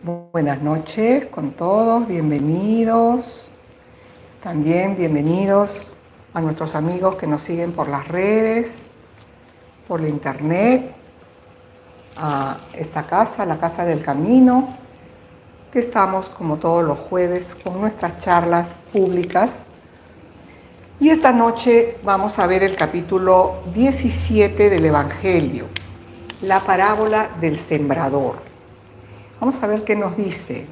Buenas noches con todos, bienvenidos. También bienvenidos a nuestros amigos que nos siguen por las redes, por la internet, a esta casa, la Casa del Camino, que estamos como todos los jueves con nuestras charlas públicas. Y esta noche vamos a ver el capítulo 17 del Evangelio, la parábola del sembrador. Vamos a ver qué nos dice.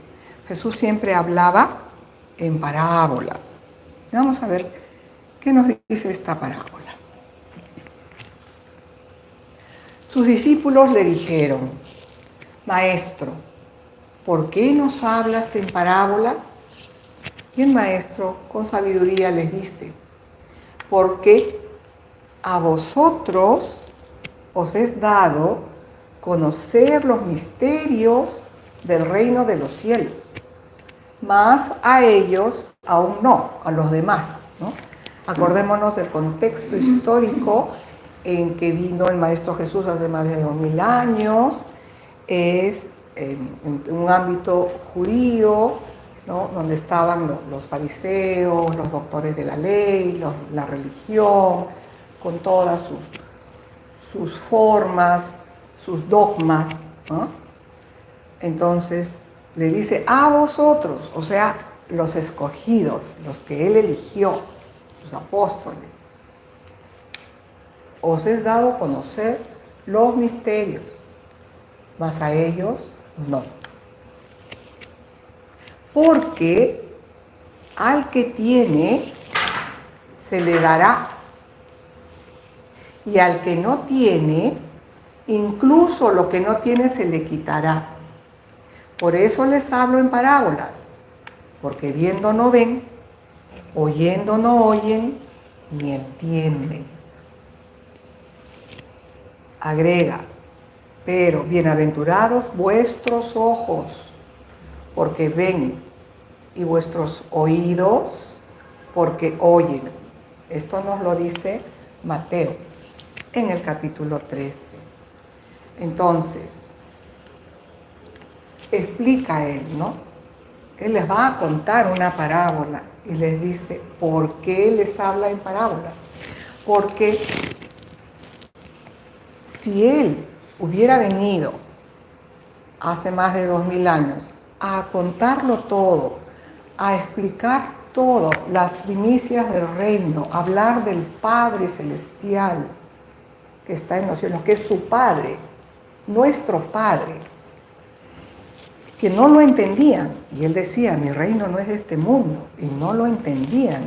Jesús siempre hablaba en parábolas. Vamos a ver qué nos dice esta parábola. Sus discípulos le dijeron: Maestro, ¿por qué nos hablas en parábolas? Y el maestro con sabiduría les dice: porque a vosotros os es dado conocer los misterios del reino de los cielos, mas a ellos aún no, a los demás, ¿no? Acordémonos del contexto histórico en que vino el Maestro Jesús hace más de 2000 años, es en un ámbito judío, ¿no? Donde estaban los fariseos, los doctores de la ley, la religión, con todas sus formas, sus dogmas, ¿no? Entonces le dice: a vosotros, o sea, los escogidos, los que él eligió, sus apóstoles, os es dado conocer los misterios, mas a ellos no. Porque al que tiene se le dará, y al que no tiene, incluso lo que no tiene se le quitará. Por eso les hablo en parábolas, porque viendo no ven, oyendo no oyen, ni entienden. Agrega: pero bienaventurados vuestros ojos, porque ven, y vuestros oídos, porque oyen. Esto nos lo dice Mateo en el capítulo 13. Entonces, explica él, ¿no? Él les va a contar una parábola y les dice: ¿por qué les habla en parábolas? Porque si él hubiera venido hace más de 2000 años a contarlo todo, a explicar todo, las primicias del reino, hablar del Padre Celestial que está en los cielos, que es su Padre, nuestro Padre, que no lo entendían. Y él decía: mi reino no es de este mundo. Y no lo entendían.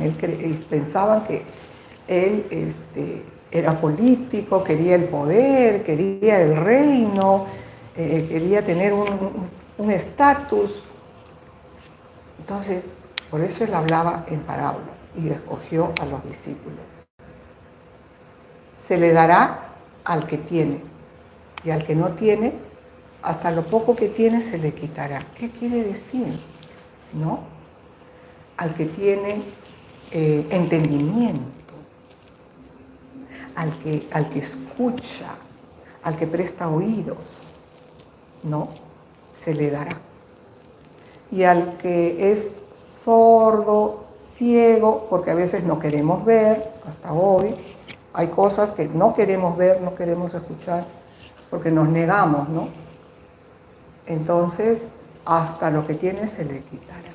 Pensaban que él era político, quería el poder, quería el reino, quería tener un estatus. Entonces, por eso él hablaba en parábolas y escogió a los discípulos. Se le dará al que tiene, y al que no tiene, hasta lo poco que tiene se le quitará. ¿Qué quiere decir? ¿No? Al que tiene entendimiento, al que escucha, al que presta oídos, ¿no? Se le dará. Y al que es sordo, ciego, porque a veces no queremos ver, hasta hoy, hay cosas que no queremos ver, no queremos escuchar, porque nos negamos, ¿no? Entonces, hasta lo que tiene se le quitará.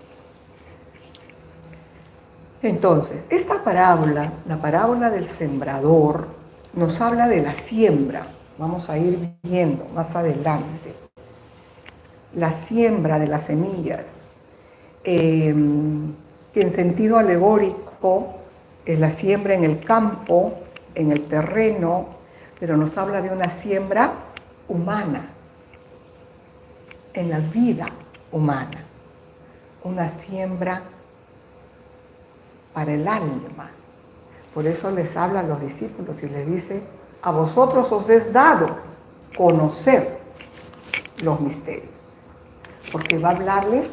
Entonces, esta parábola, la parábola del sembrador, nos habla de la siembra. Vamos a ir viendo más adelante. La siembra de las semillas, que en sentido alegórico es la siembra en el campo, en el terreno, pero nos habla de una siembra humana, en la vida humana, una siembra para el alma. Por eso les habla a los discípulos y les dice: a vosotros os es dado conocer los misterios, porque va a hablarles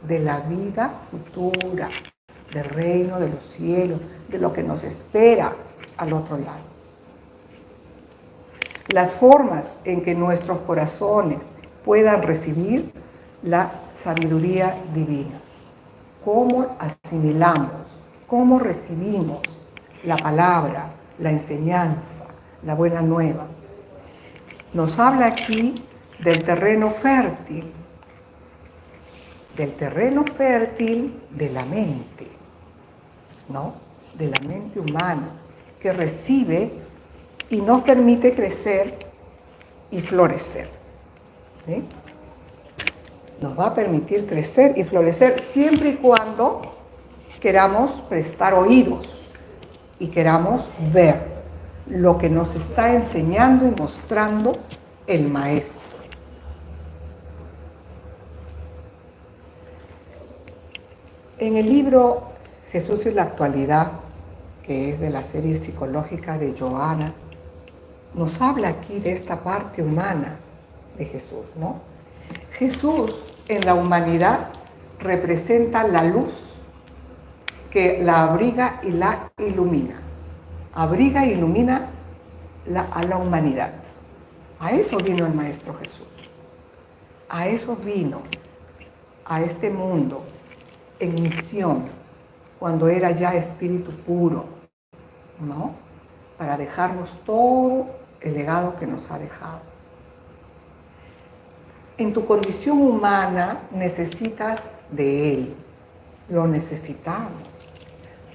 de la vida futura, del reino de los cielos, de lo que nos espera al otro lado. Las formas en que nuestros corazones puedan recibir la sabiduría divina. Cómo asimilamos, cómo recibimos la palabra, la enseñanza, la buena nueva. Nos habla aquí del terreno fértil de la mente, ¿no? De la mente humana, que recibe y nos permite crecer y florecer. ¿Sí? Nos va a permitir crecer y florecer siempre y cuando queramos prestar oídos y queramos ver lo que nos está enseñando y mostrando el Maestro. En el libro Jesús y la actualidad, que es de la serie psicológica de Johanna, nos habla aquí de esta parte humana de Jesús, ¿no? Jesús en la humanidad representa la luz que la abriga y la ilumina. Abriga e ilumina a la humanidad. A eso vino el Maestro Jesús. A eso vino, a este mundo, en misión, cuando era ya espíritu puro, ¿no? Para dejarnos todo el legado que nos ha dejado. En tu condición humana necesitas de Él, lo necesitamos.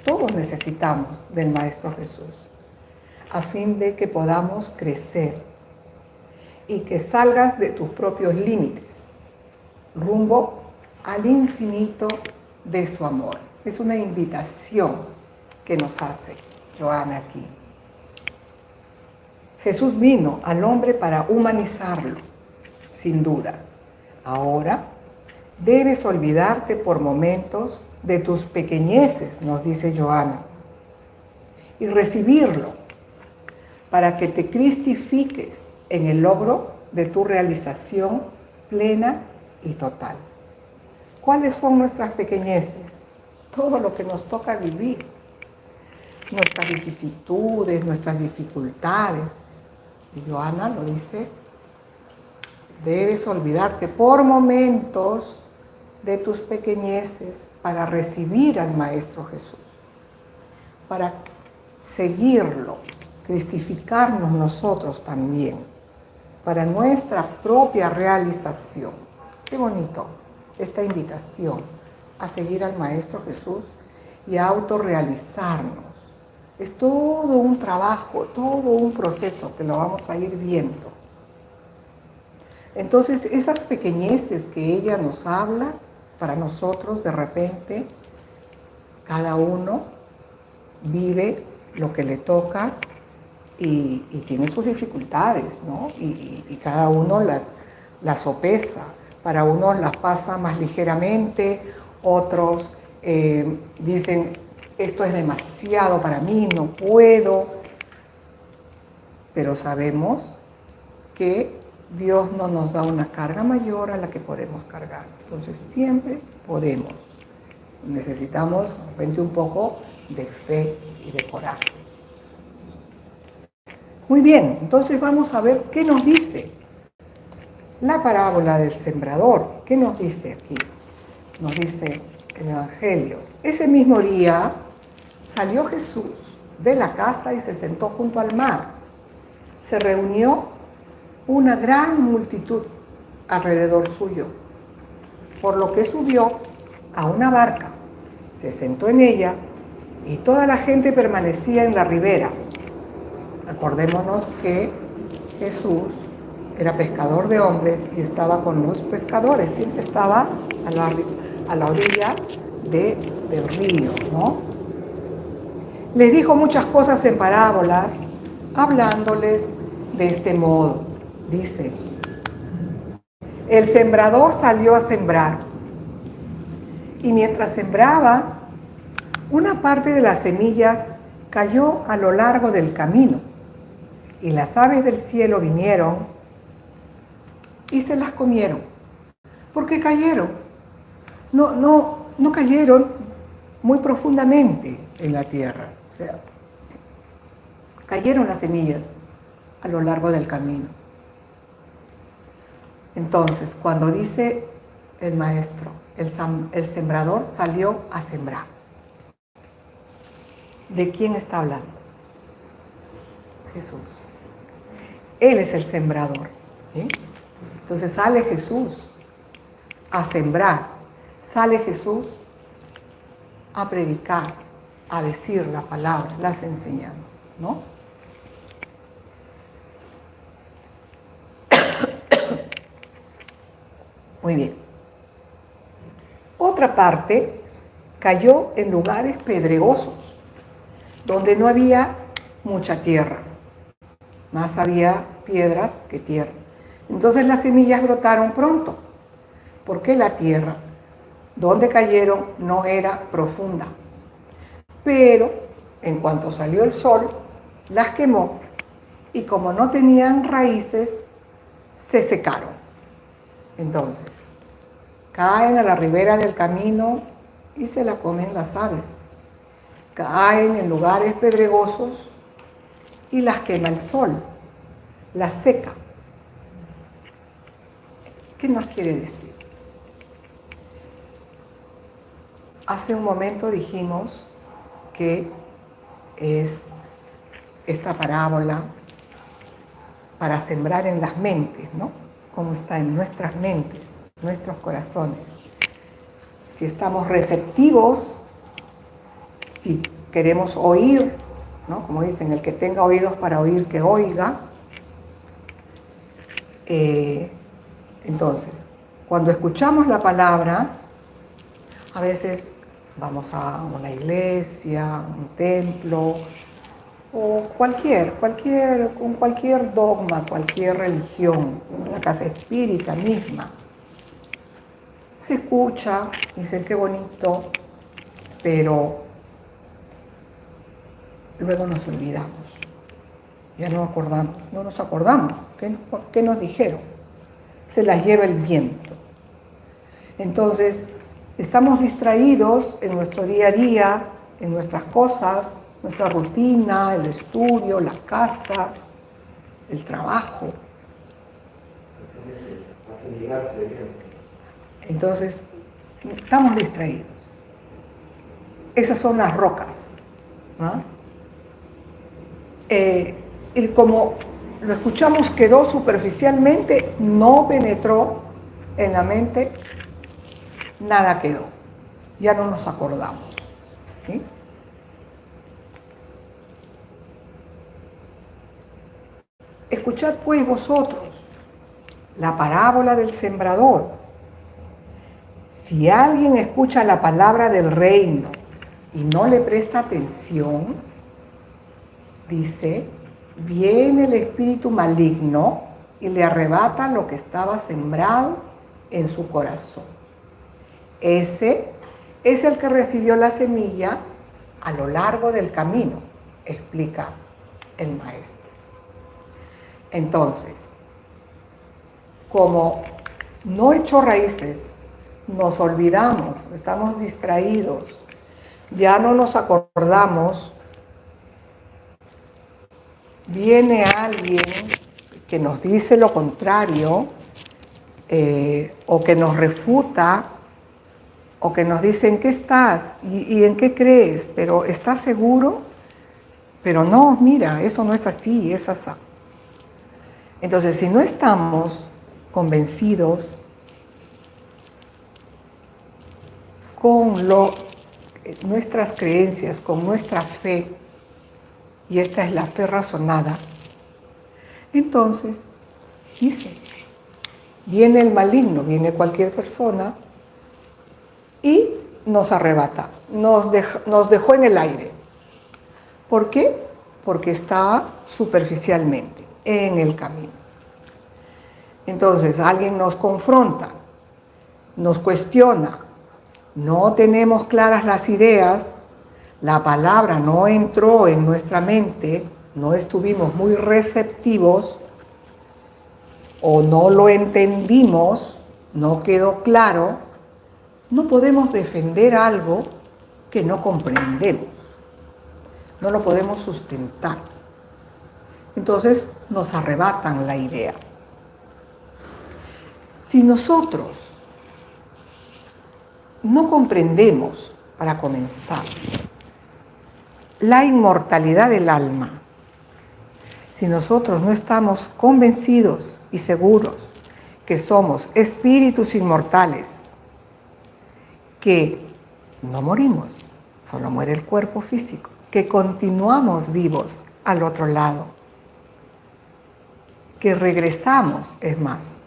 Todos necesitamos del Maestro Jesús, a fin de que podamos crecer y que salgas de tus propios límites, rumbo al infinito de su amor. Es una invitación que nos hace Johanna aquí. Jesús vino al hombre para humanizarlo, sin duda. Ahora debes olvidarte por momentos de tus pequeñeces, nos dice Johanna, y recibirlo para que te cristifiques en el logro de tu realización plena y total. ¿Cuáles son nuestras pequeñeces? Todo lo que nos toca vivir, nuestras vicisitudes, nuestras dificultades. Y Johanna lo dice, debes olvidarte por momentos de tus pequeñeces para recibir al Maestro Jesús, para seguirlo, cristificarnos nosotros también, para nuestra propia realización. Qué bonito esta invitación a seguir al Maestro Jesús y a autorrealizarnos. Es todo un trabajo, todo un proceso que lo vamos a ir viendo. Entonces, esas pequeñeces que ella nos habla, para nosotros de repente, cada uno vive lo que le toca y tiene sus dificultades, ¿no? Y cada uno las sopesa. Para unos las pasa más ligeramente, otros dicen, esto es demasiado para mí, no puedo. Pero sabemos que Dios no nos da una carga mayor a la que podemos cargar. Entonces siempre podemos. Necesitamos de repente un poco de fe y de coraje. Muy bien, entonces vamos a ver qué nos dice la parábola del sembrador. ¿Qué nos dice aquí? Nos dice el Evangelio. Ese mismo día salió Jesús de la casa y se sentó junto al mar. Se reunió una gran multitud alrededor suyo, por lo que subió a una barca, se sentó en ella y toda la gente permanecía en la ribera. Acordémonos que Jesús era pescador de hombres y estaba con los pescadores, siempre estaba a la orilla del río, ¿no? Les dijo muchas cosas en parábolas, hablándoles de este modo. Dice, el sembrador salió a sembrar y mientras sembraba, una parte de las semillas cayó a lo largo del camino y las aves del cielo vinieron y se las comieron. ¿Por qué cayeron? No cayeron muy profundamente en la tierra. O sea, cayeron las semillas a lo largo del camino. Entonces, cuando dice el maestro, el sembrador salió a sembrar. ¿De quién está hablando? Jesús. Él es el sembrador. ¿Sí? Entonces sale Jesús a sembrar, sale Jesús a predicar, a decir la palabra, las enseñanzas, ¿no? Muy bien. Otra parte cayó en lugares pedregosos, donde no había mucha tierra, más había piedras que tierra. Entonces las semillas brotaron pronto, porque la tierra donde cayeron no era profunda. Pero en cuanto salió el sol, las quemó y como no tenían raíces, se secaron. Entonces, caen a la ribera del camino y se la comen las aves. Caen en lugares pedregosos y las quema el sol, las seca. ¿Qué nos quiere decir? Hace un momento dijimos que es esta parábola para sembrar en las mentes, ¿no? Cómo está en nuestras mentes, nuestros corazones. Si estamos receptivos, si queremos oír, ¿no? Como dicen, el que tenga oídos para oír, que oiga. Entonces, cuando escuchamos la palabra, a veces vamos a una iglesia, un templo, o cualquier dogma, cualquier religión, la casa espírita misma. Se escucha, dicen qué bonito, pero luego nos olvidamos. Ya no nos acordamos. ¿Qué nos dijeron? Se las lleva el viento. Entonces, estamos distraídos en nuestro día a día, en nuestras cosas, nuestra rutina, el estudio, la casa, el trabajo. Entonces, estamos distraídos. Esas son las rocas, ¿no? Y como lo escuchamos, quedó superficialmente, no penetró en la mente, nada quedó. Ya no nos acordamos. ¿Sí? Escuchad pues vosotros la parábola del sembrador. Si alguien escucha la palabra del reino y no le presta atención, dice, viene el espíritu maligno y le arrebata lo que estaba sembrado en su corazón. Ese es el que recibió la semilla a lo largo del camino, explica el maestro. Entonces, como no echó raíces, nos olvidamos, estamos distraídos, ya no nos acordamos, viene alguien que nos dice lo contrario, o que nos refuta, o que nos dice en qué estás y en qué crees, pero ¿estás seguro? Pero no, mira, eso no es así, es así. Entonces, si no estamos convencidos con nuestras creencias, con nuestra fe, y esta es la fe razonada, entonces, dice, viene el maligno, viene cualquier persona y nos arrebata, nos dejó en el aire. ¿Por qué? Porque está superficialmente en el camino. Entonces, alguien nos confronta, nos cuestiona, no tenemos claras las ideas, la palabra no entró en nuestra mente, no estuvimos muy receptivos o no lo entendimos, no quedó claro, no podemos defender algo que no comprendemos, no lo podemos sustentar. Entonces nos arrebatan la idea. Si nosotros no comprendemos, para comenzar, la inmortalidad del alma, si nosotros no estamos convencidos y seguros que somos espíritus inmortales, que no morimos, solo muere el cuerpo físico, que continuamos vivos al otro lado, que regresamos, es más,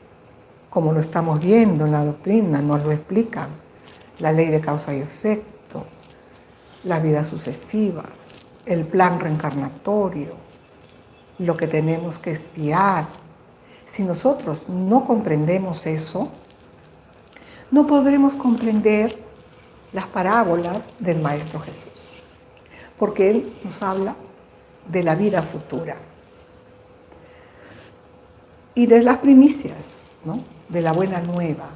como lo estamos viendo en la doctrina, nos lo explican, la ley de causa y efecto, las vidas sucesivas, el plan reencarnatorio, lo que tenemos que expiar. Si nosotros no comprendemos eso, no podremos comprender las parábolas del Maestro Jesús, porque Él nos habla de la vida futura y de las primicias, ¿no? De la buena nueva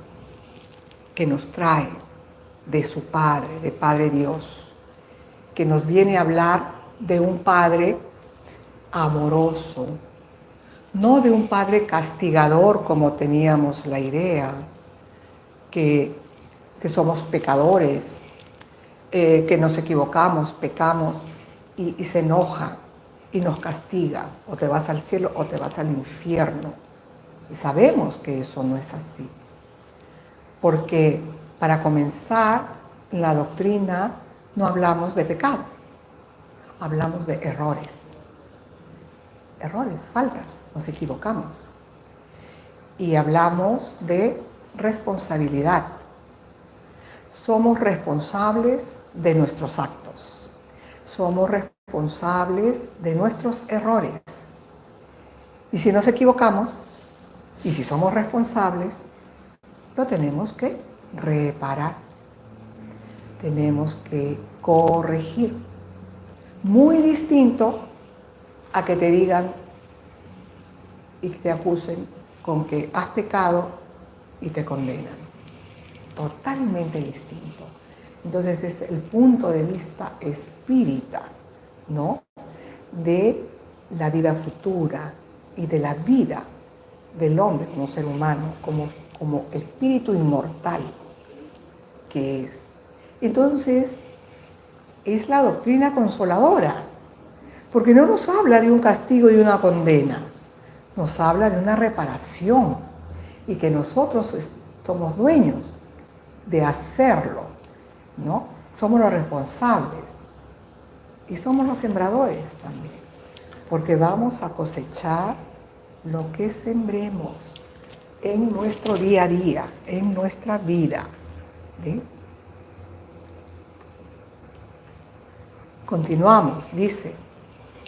que nos trae de su Padre, de Padre Dios, que nos viene a hablar de un Padre amoroso, no de un Padre castigador como teníamos la idea, que somos pecadores, que nos equivocamos, pecamos y se enoja y nos castiga, o te vas al cielo o te vas al infierno. Y sabemos que eso no es así, porque para comenzar, en la doctrina no hablamos de pecado, hablamos de errores, faltas, nos equivocamos. Y hablamos de responsabilidad. Somos responsables de nuestros actos, somos responsables de nuestros errores. Y si nos equivocamos, y si somos responsables, lo tenemos que reparar, tenemos que corregir. Muy distinto a que te digan y te acusen con que has pecado y te condenan. Totalmente distinto. Entonces es el punto de vista espírita, ¿no? De la vida futura y de la vida del hombre como ser humano, como espíritu inmortal que es. Entonces, es la doctrina consoladora, porque no nos habla de un castigo y una condena, nos habla de una reparación y que nosotros somos dueños de hacerlo, ¿no? Somos los responsables y somos los sembradores también, porque vamos a cosechar lo que sembremos en nuestro día a día, en nuestra vida, ¿sí? Continuamos, dice,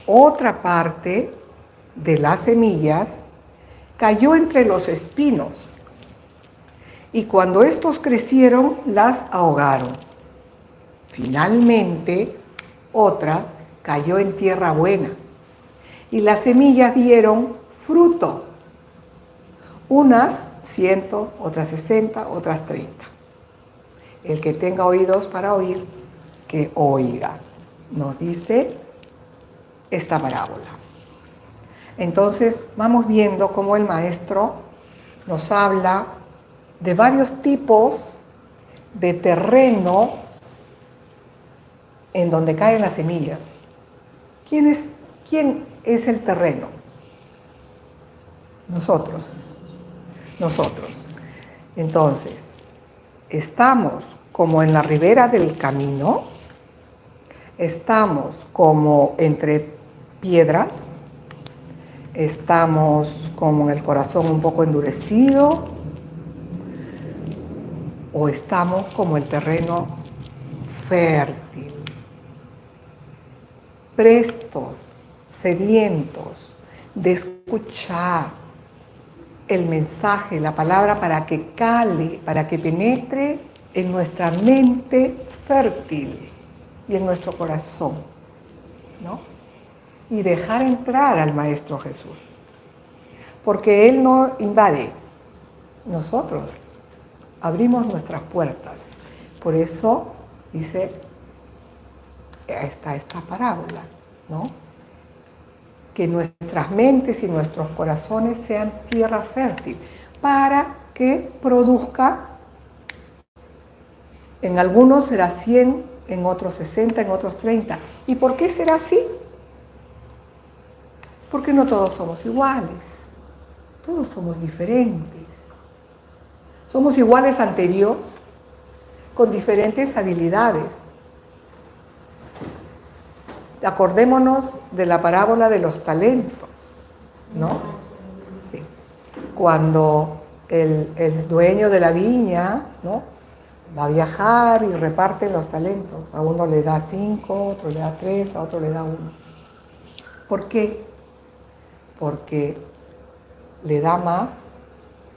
otra parte de las semillas cayó entre los espinos y cuando estos crecieron las ahogaron. Finalmente, otra cayó en tierra buena y las semillas dieron fruto, unas 100, otras 60, otras 30. El que tenga oídos para oír, que oiga, nos dice esta parábola. Entonces vamos viendo cómo el maestro nos habla de varios tipos de terreno en donde caen las semillas. ¿Quién es el terreno? Nosotros. Entonces, estamos como en la ribera del camino, estamos como entre piedras, estamos como en el corazón un poco endurecido, o estamos como el terreno fértil, prestos, sedientos de escuchar el mensaje, la palabra, para que cale, para que penetre en nuestra mente fértil y en nuestro corazón, ¿no? Y dejar entrar al Maestro Jesús, porque Él no invade, nosotros abrimos nuestras puertas. Por eso dice, está esta parábola, ¿no? Que nuestras mentes y nuestros corazones sean tierra fértil para que produzca En algunos será 100, en otros 60, en otros 30. ¿Y por qué será así? Porque no todos somos iguales, todos somos diferentes. Somos iguales ante Dios, con diferentes habilidades. Acordémonos de la parábola de los talentos, ¿no? Sí. Cuando el dueño de la viña, ¿no?, va a viajar y reparte los talentos. A uno le da 5, a otro le da 3, a otro le da 1. ¿Por qué? Porque le da más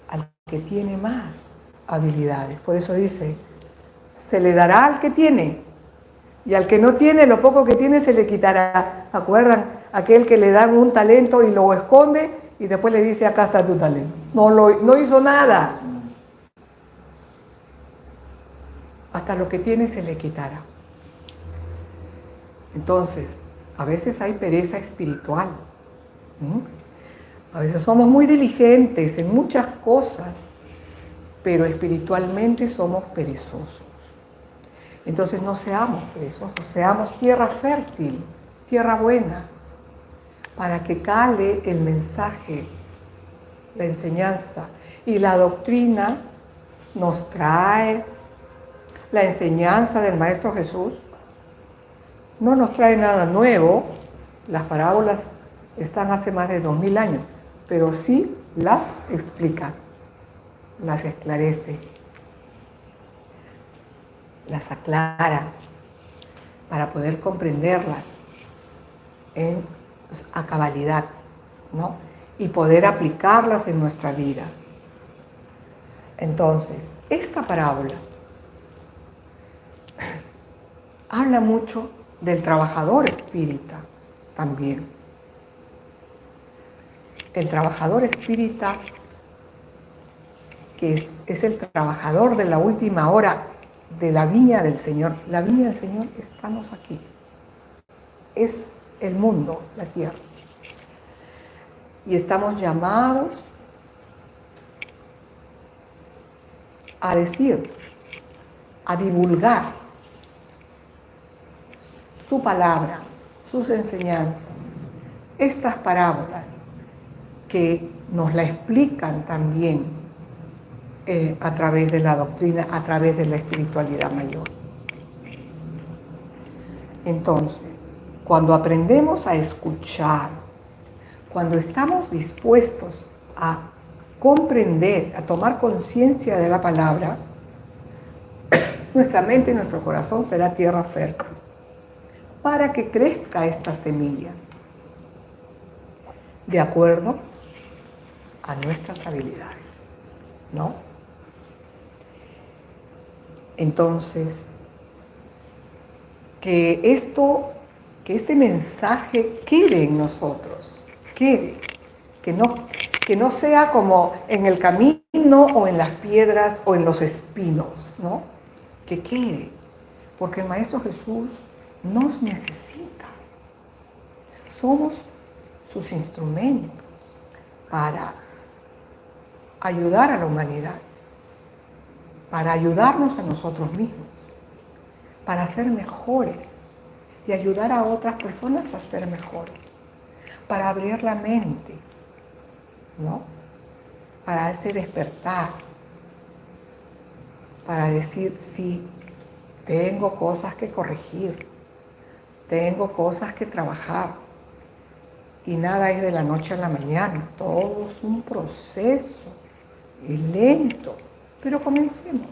al que tiene más habilidades. Por eso dice, se le dará al que tiene, y al que no tiene, lo poco que tiene se le quitará. ¿Acuerdan? Aquel que le dan un talento y lo esconde y después le dice, acá está tu talento. No hizo nada. Hasta lo que tiene se le quitará. Entonces, a veces hay pereza espiritual. A veces somos muy diligentes en muchas cosas, pero espiritualmente somos perezosos. Entonces no seamos perezosos, seamos tierra fértil, tierra buena, para que cale el mensaje, la enseñanza. Y la doctrina nos trae la enseñanza del Maestro Jesús. No nos trae nada nuevo, las parábolas están hace más de 2000 años, pero sí las explica, las esclarece, las aclara para poder comprenderlas a cabalidad, ¿no?, y poder aplicarlas en nuestra vida. Entonces, esta parábola habla mucho del trabajador espírita también. El trabajador espírita, que es el trabajador de la última hora de la viña del Señor. La viña del Señor, estamos aquí. Es el mundo, la tierra. Y estamos llamados a decir, a divulgar su palabra, sus enseñanzas, estas parábolas que nos la explican también a través de la doctrina, a través de la espiritualidad mayor. Entonces, cuando aprendemos a escuchar, cuando estamos dispuestos a comprender, a tomar conciencia de la palabra, nuestra mente y nuestro corazón será tierra fértil para que crezca esta semilla de acuerdo a nuestras habilidades, ¿no? Entonces, que este mensaje quede en nosotros, que no sea como en el camino o en las piedras o en los espinos, ¿no? Que quede, porque el Maestro Jesús nos necesita. Somos sus instrumentos para ayudar a la humanidad, para ayudarnos a nosotros mismos, para ser mejores y ayudar a otras personas a ser mejores, para abrir la mente, ¿no?, para hacer despertar, para decir, sí, tengo cosas que corregir, tengo cosas que trabajar, y nada es de la noche a la mañana, todo es un proceso, es lento, pero comencemos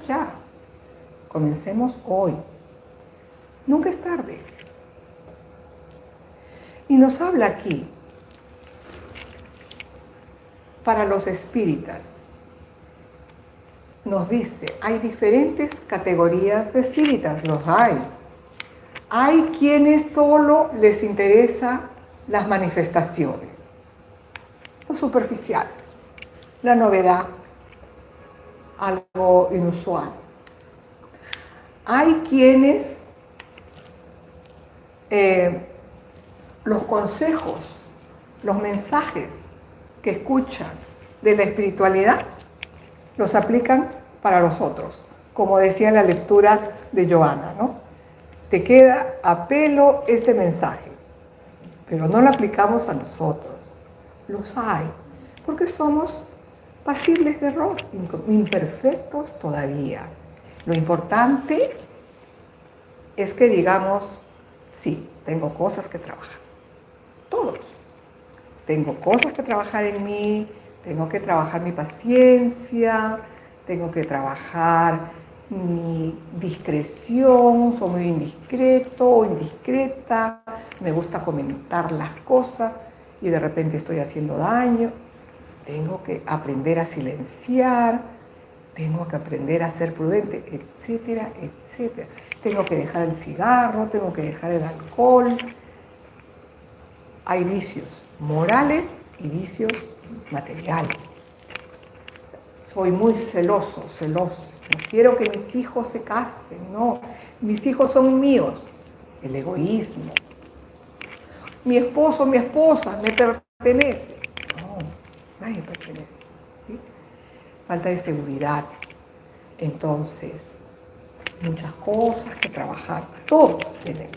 ya, comencemos hoy, nunca es tarde. Y nos habla aquí, para los espíritas, nos dice, hay diferentes categorías de espíritas, los hay. Hay quienes solo les interesa las manifestaciones, lo superficial, la novedad, algo inusual. Hay quienes los consejos, los mensajes que escuchan de la espiritualidad los aplican para los otros. como decía en la lectura de Joana, ¿no? Te queda a pelo este mensaje, pero no lo aplicamos a nosotros. Los hay, porque somos pasibles de error, imperfectos todavía. Lo importante es que digamos, sí, tengo cosas que trabajar. Todos. Tengo cosas que trabajar en mí, tengo que trabajar mi paciencia, tengo que trabajar mi discreción, soy muy indiscreto o indiscreta, me gusta comentar las cosas y de repente estoy haciendo daño. Tengo que aprender a silenciar, tengo que aprender a ser prudente, etcétera, etcétera. Tengo que dejar el cigarro, tengo que dejar el alcohol. Hay vicios morales y vicios materiales. Soy muy celoso. No quiero que mis hijos se casen, no. Mis hijos son míos. El egoísmo. Mi esposo, mi esposa, me pertenece. No, nadie pertenece. ¿Sí? Falta de seguridad. Entonces, muchas cosas que trabajar. Todos tienen.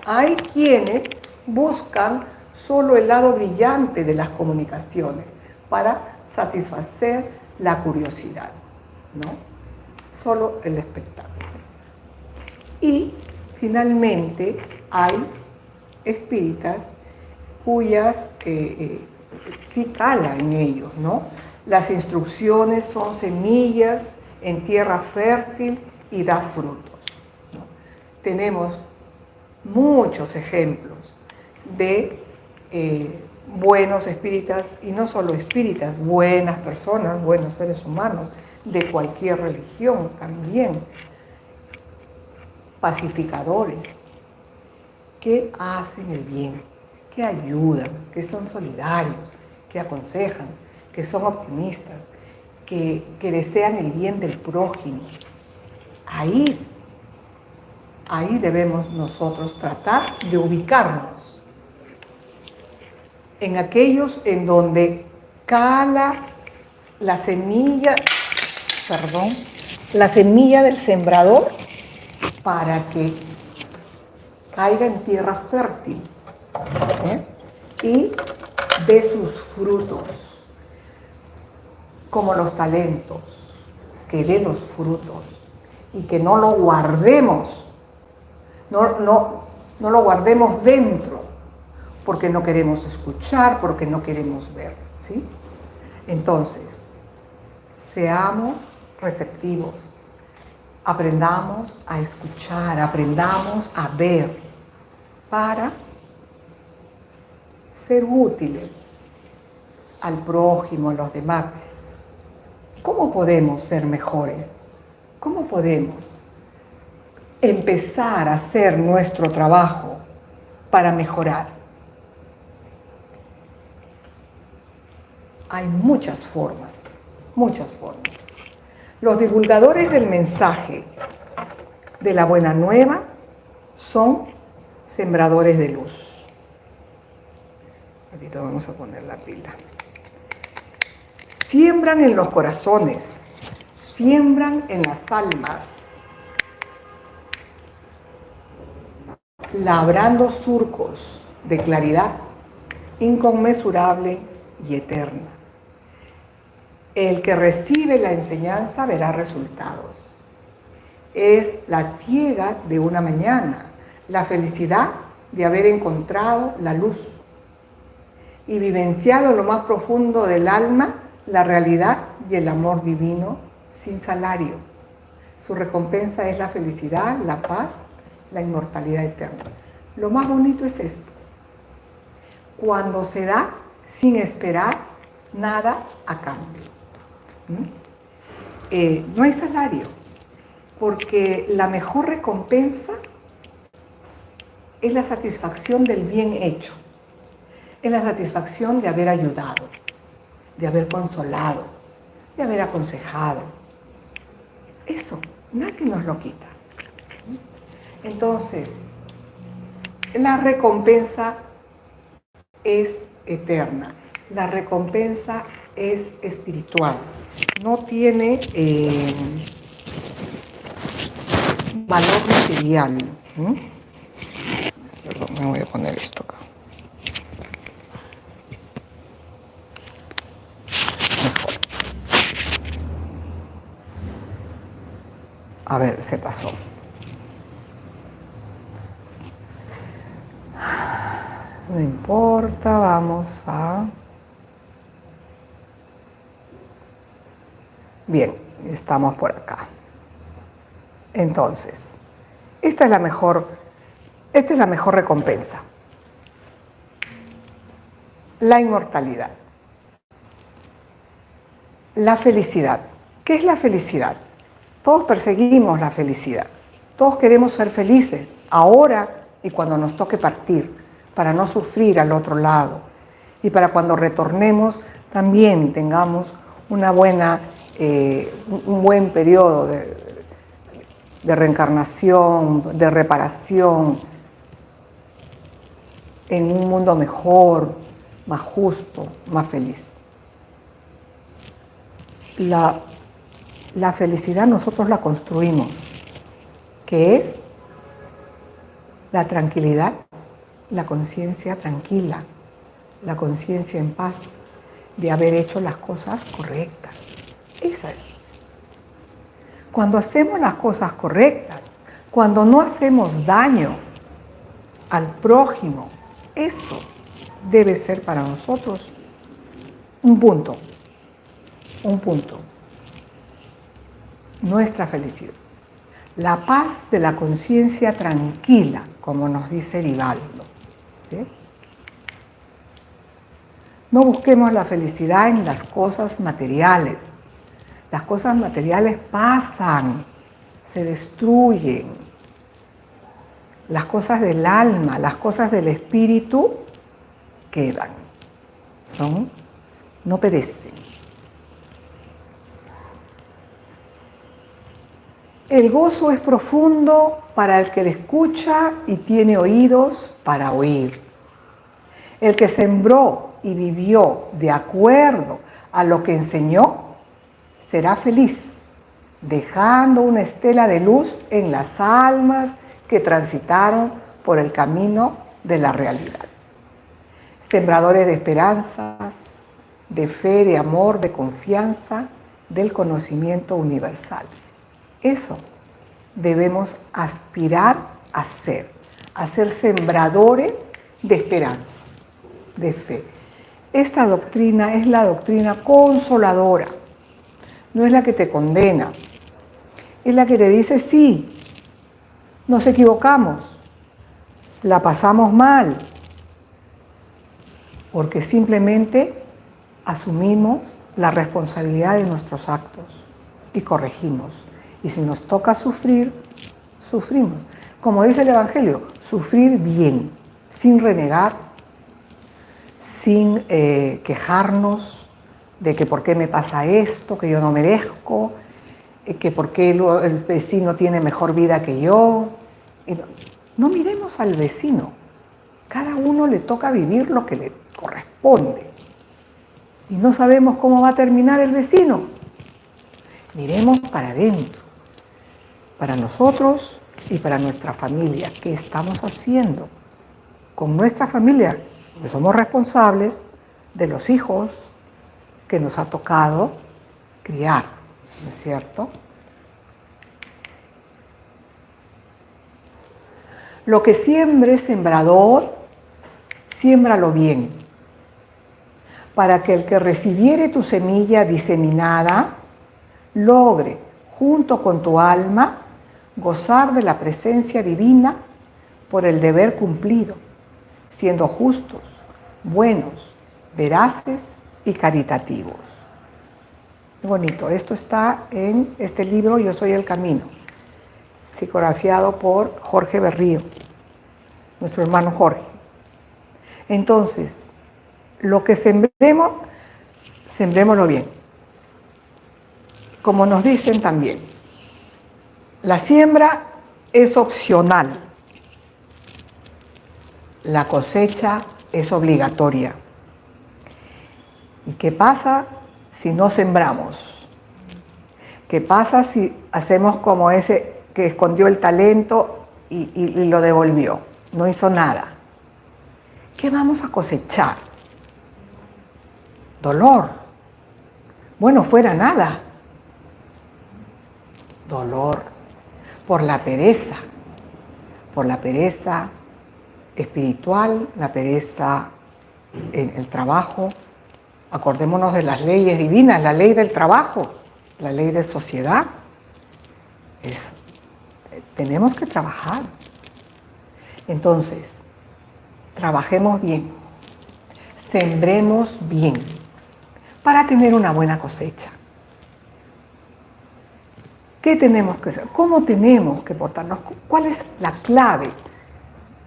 Hay quienes buscan solo el lado brillante de las comunicaciones para satisfacer la curiosidad, ¿no? Solo el espectáculo. Y finalmente hay espíritas cuyas sí cala en ellos, ¿no? Las instrucciones son semillas en tierra fértil y da frutos, ¿no? Tenemos muchos ejemplos de buenos espíritas, y no solo espíritas, buenas personas, buenos seres humanos, de cualquier religión también, pacificadores, que hacen el bien, que ayudan, que son solidarios, que aconsejan, que son optimistas, que desean el bien del prójimo. Ahí debemos nosotros tratar de ubicarnos, en aquellos en donde cala la semilla del sembrador para que caiga en tierra fértil, y dé sus frutos, como los talentos, que dé los frutos y que no lo guardemos. No lo guardemos dentro, porque no queremos escuchar, porque no queremos ver, ¿sí? Entonces, seamos receptivos, aprendamos a escuchar, aprendamos a ver, para ser útiles al prójimo, a los demás. ¿Cómo podemos ser mejores? ¿Cómo podemos empezar a hacer nuestro trabajo para mejorar? Hay muchas formas, muchas formas. Los divulgadores del mensaje de la buena nueva son sembradores de luz. Ahorita vamos a poner la pila. Siembran en los corazones, siembran en las almas, labrando surcos de claridad inconmensurable y eterna. El que recibe la enseñanza verá resultados. Es la ciega de una mañana, la felicidad de haber encontrado la luz y vivenciado lo más profundo del alma, la realidad y el amor divino sin salario. Su recompensa es la felicidad, la paz, la inmortalidad eterna. Lo más bonito es esto: cuando se da sin esperar nada a cambio. No hay salario, porque la mejor recompensa es la satisfacción del bien hecho, es la satisfacción de haber ayudado, de haber consolado, de haber aconsejado. Eso, nadie nos lo quita. Entonces, la recompensa es eterna. La recompensa es espiritual, no tiene valor material. Perdón, me voy a poner esto acá. Mejor. A ver, se pasó. No importa, vamos a... Bien, estamos por acá. Entonces, esta es la mejor recompensa. La inmortalidad. La felicidad. ¿Qué es la felicidad? Todos perseguimos la felicidad. Todos queremos ser felices, ahora y cuando nos toque partir, para no sufrir al otro lado. Y para cuando retornemos también tengamos una buena, un buen periodo de reencarnación, de reparación, en un mundo mejor, más justo, más feliz. La felicidad nosotros la construimos, que es la tranquilidad, la conciencia tranquila, la conciencia en paz de haber hecho las cosas correctas. Esa es. Cuando hacemos las cosas correctas, cuando no hacemos daño al prójimo, eso debe ser para nosotros un punto, nuestra felicidad. La paz de la conciencia tranquila, como nos dice Vivaldo. ¿Sí? No busquemos la felicidad en las cosas materiales. Las cosas materiales pasan, se destruyen. Las cosas del alma, las cosas del espíritu quedan. No perecen. El gozo es profundo para el que le escucha y tiene oídos para oír. El que sembró y vivió de acuerdo a lo que enseñó, será feliz, dejando una estela de luz en las almas que transitaron por el camino de la realidad. Sembradores de esperanzas, de fe, de amor, de confianza, del conocimiento universal. Eso debemos aspirar a ser sembradores de esperanza, de fe. Esta doctrina es la doctrina consoladora, no es la que te condena, es la que te dice sí, nos equivocamos, la pasamos mal, porque simplemente asumimos la responsabilidad de nuestros actos y corregimos. Y si nos toca sufrir, sufrimos. Como dice el Evangelio, sufrir bien, sin renegar, sin quejarnos de que por qué me pasa esto, que yo no merezco, que por qué el vecino tiene mejor vida que yo. No miremos al vecino. Cada uno le toca vivir lo que le corresponde. Y no sabemos cómo va a terminar el vecino. Miremos para adentro. Para nosotros y para nuestra familia. ¿Qué estamos haciendo con nuestra familia? Porque somos responsables de los hijos que nos ha tocado criar, ¿no es cierto? Lo que siembre sembrador, siémbralo bien, para que el que recibiere tu semilla diseminada logre, junto con tu alma, gozar de la presencia divina por el deber cumplido, siendo justos, buenos, veraces y caritativos. Muy bonito. Esto está en este libro Yo soy el camino, psicografiado por Jorge Berrío, nuestro hermano Jorge. Entonces, lo que sembremos, sembrémoslo bien. Como nos dicen también, la siembra es opcional, la cosecha es obligatoria. ¿Y qué pasa si no sembramos? ¿Qué pasa si hacemos como ese que escondió el talento y lo devolvió? No hizo nada. ¿Qué vamos a cosechar? Dolor. Bueno, fuera nada. Dolor por la pereza espiritual, la pereza en el trabajo. Acordémonos de las leyes divinas, la ley del trabajo, la ley de sociedad. Tenemos que trabajar. Entonces, trabajemos bien, sembremos bien para tener una buena cosecha. ¿Qué tenemos que hacer? ¿Cómo tenemos que portarnos? ¿Cuál es la clave?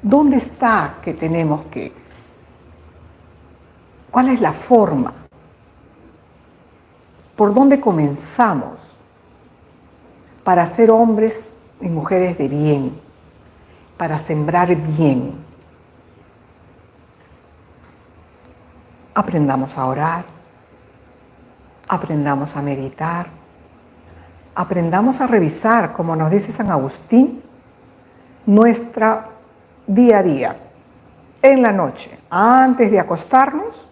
¿Dónde está que tenemos que? ¿Cuál es la forma? ¿Por dónde comenzamos para ser hombres y mujeres de bien, para sembrar bien? Aprendamos a orar, aprendamos a meditar, aprendamos a revisar, como nos dice San Agustín, nuestra día a día, en la noche, antes de acostarnos,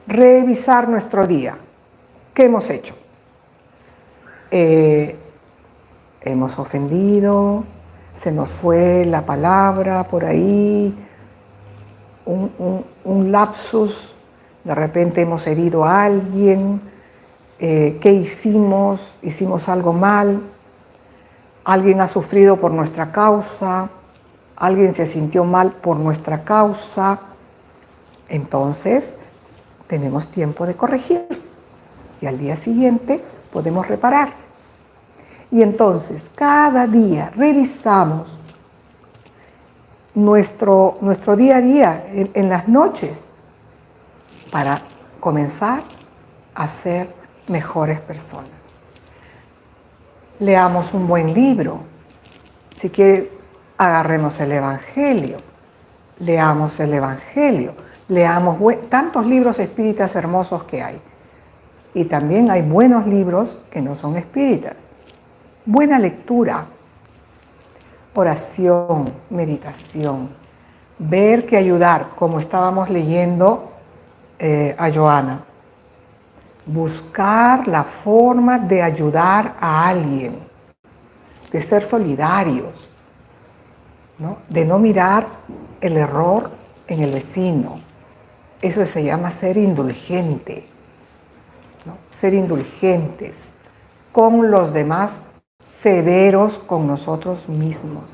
revisar nuestro día. ¿Qué hemos hecho? Hemos ofendido, se nos fue la palabra por ahí, un lapsus, de repente hemos herido a alguien, ¿qué hicimos? ¿Hicimos algo mal? ¿Alguien ha sufrido por nuestra causa? ¿Alguien se sintió mal por nuestra causa? Entonces, tenemos tiempo de corregir y al día siguiente podemos reparar. Y entonces, cada día revisamos nuestro día a día en las noches para comenzar a ser mejores personas. Leamos un buen libro. Si quiere, agarremos el Evangelio. Leamos el Evangelio. Leamos tantos libros espíritas hermosos que hay. Y también hay buenos libros que no son espíritas. Buena lectura, oración, meditación, ver que ayudar, como estábamos leyendo a Joana. Buscar la forma de ayudar a alguien, de ser solidarios, ¿no? De no mirar el error en el vecino. Eso se llama ser indulgente, ¿no? Ser indulgentes con los demás, severos con nosotros mismos.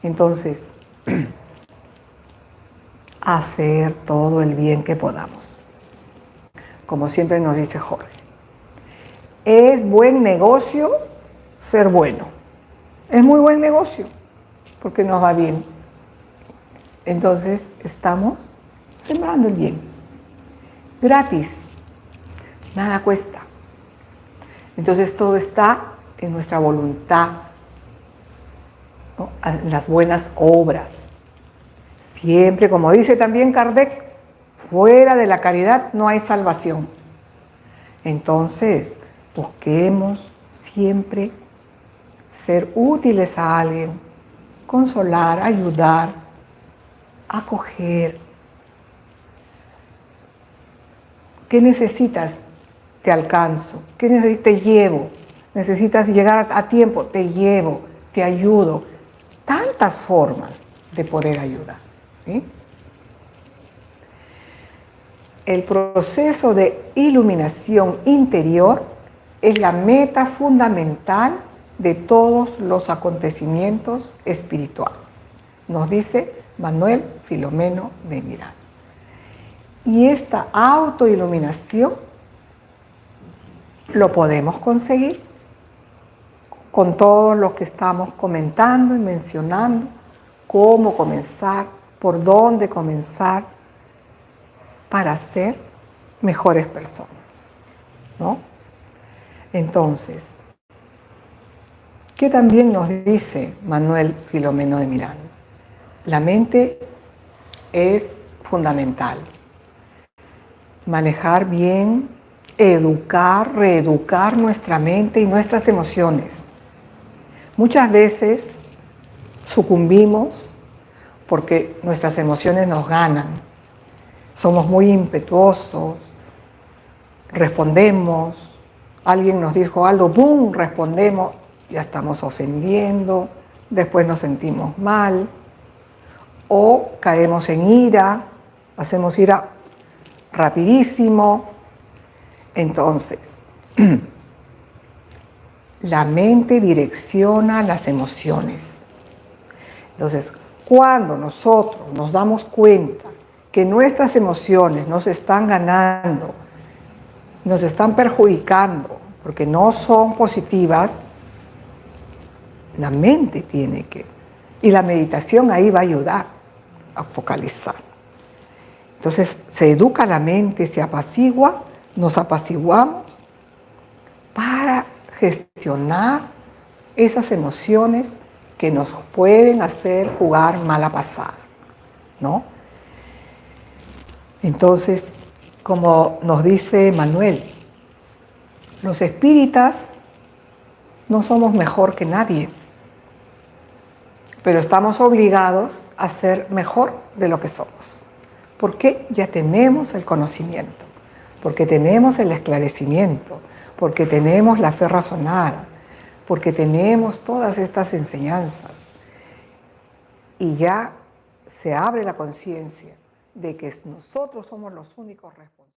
Entonces, hacer todo el bien que podamos. Como siempre nos dice Jorge, es buen negocio ser bueno. Es muy buen negocio porque nos va bien. Entonces estamos sembrando el bien. Gratis. Nada cuesta. Entonces todo está en nuestra voluntad, ¿no? En las buenas obras. Siempre, como dice también Kardec, fuera de la caridad no hay salvación. Entonces, busquemos siempre ser útiles a alguien, consolar, ayudar, acoger. ¿Qué necesitas? Te alcanzo. ¿Qué necesitas? Te llevo. ¿Necesitas llegar a tiempo? Te llevo, te ayudo. Tantas formas de poder ayudar, ¿sí? El proceso de iluminación interior es la meta fundamental de todos los acontecimientos espirituales, nos dice Manuel Filomeno de Miranda. Y esta autoiluminación lo podemos conseguir con todo lo que estamos comentando y mencionando, cómo comenzar, por dónde comenzar, para ser mejores personas, ¿no? Entonces, ¿qué también nos dice Manuel Filomeno de Miranda? La mente es fundamental. manejar bien, educar, reeducar nuestra mente y nuestras emociones. Muchas veces sucumbimos porque nuestras emociones nos ganan. Somos muy impetuosos, respondemos, alguien nos dijo algo, ¡pum!, respondemos, ya estamos ofendiendo, después nos sentimos mal, o caemos en ira, hacemos ira rapidísimo. Entonces, la mente direcciona las emociones. Entonces, cuando nosotros nos damos cuenta que nuestras emociones nos están ganando, nos están perjudicando, porque no son positivas, la mente tiene que, y la meditación ahí va a ayudar a focalizar. Entonces, se educa la mente, se apacigua, nos apaciguamos para gestionar esas emociones que nos pueden hacer jugar mala pasada, ¿no? Entonces, como nos dice Manuel, los espíritas no somos mejor que nadie, pero estamos obligados a ser mejor de lo que somos. Porque ya tenemos el conocimiento, porque tenemos el esclarecimiento, porque tenemos la fe razonada, porque tenemos todas estas enseñanzas. Y ya se abre la conciencia de que nosotros somos los únicos responsables.